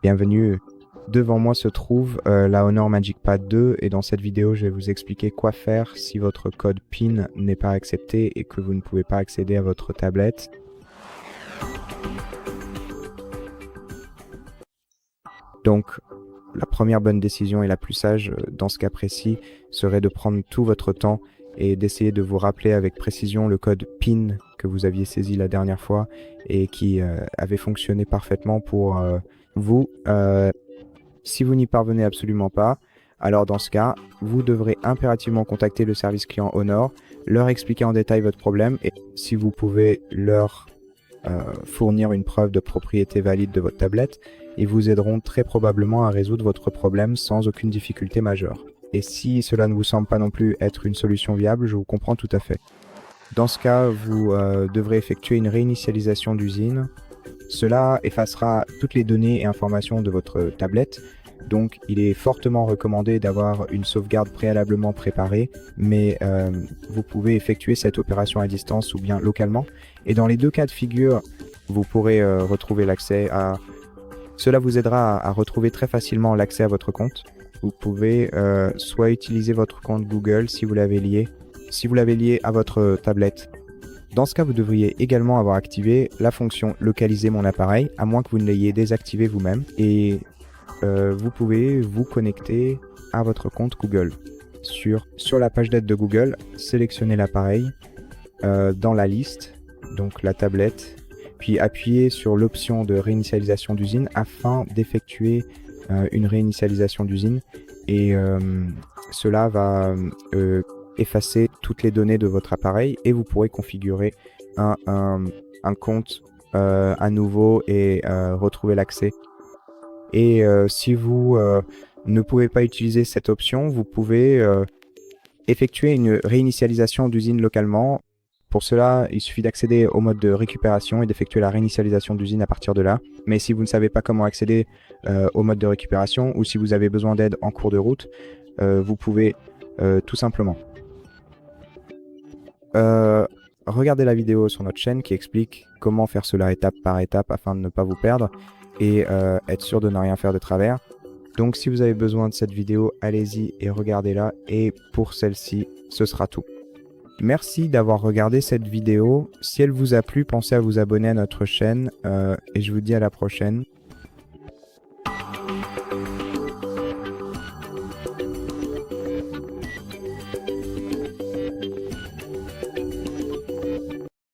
Bienvenue. Devant moi se trouve la Honor Magic Pad 2 et dans cette vidéo je vais vous expliquer quoi faire si votre code PIN n'est pas accepté et que vous ne pouvez pas accéder à votre tablette. Donc la première bonne décision et la plus sage dans ce cas précis serait de prendre tout votre temps et d'essayer de vous rappeler avec précision le code PIN que vous aviez saisi la dernière fois et qui avait fonctionné parfaitement pour vous. Si vous n'y parvenez absolument pas, alors dans ce cas, vous devrez impérativement contacter le service client Honor, leur expliquer en détail votre problème et si vous pouvez leur fournir une preuve de propriété valide de votre tablette, ils vous aideront très probablement à résoudre votre problème sans aucune difficulté majeure. Et si cela ne vous semble pas non plus être une solution viable, je vous comprends tout à fait. Dans ce cas, vous devrez effectuer une réinitialisation d'usine. Cela effacera toutes les données et informations de votre tablette, donc il est fortement recommandé d'avoir une sauvegarde préalablement préparée, mais vous pouvez effectuer cette opération à distance ou bien localement. Et dans les deux cas de figure, vous pourrez retrouver l'accès à... Cela vous aidera à retrouver très facilement l'accès à votre compte. Vous pouvez soit utiliser votre compte Google si vous l'avez lié à votre tablette. Dans ce cas, vous devriez également avoir activé la fonction localiser mon appareil, à moins que vous ne l'ayez désactivé vous-même. Et vous pouvez vous connecter à votre compte Google. Sur la page d'aide de Google, sélectionnez l'appareil dans la liste, donc la tablette, puis appuyez sur l'option de réinitialisation d'usine afin d'effectuer une réinitialisation d'usine. Et cela va effacer toutes les données de votre appareil et vous pourrez configurer un compte à nouveau et retrouver l'accès. Et si vous ne pouvez pas utiliser cette option, vous pouvez effectuer une réinitialisation d'usine localement. Pour cela, il suffit d'accéder au mode de récupération et d'effectuer la réinitialisation d'usine à partir de là. Mais si vous ne savez pas comment accéder au mode de récupération ou si vous avez besoin d'aide en cours de route, vous pouvez tout simplement regardez la vidéo sur notre chaîne qui explique comment faire cela étape par étape afin de ne pas vous perdre et être sûr de ne rien faire de travers. Donc si vous avez besoin de cette vidéo, allez-y et regardez-la, et pour celle-ci, ce sera tout. Merci d'avoir regardé cette vidéo. Si elle vous a plu, pensez à vous abonner à notre chaîne et je vous dis à la prochaine.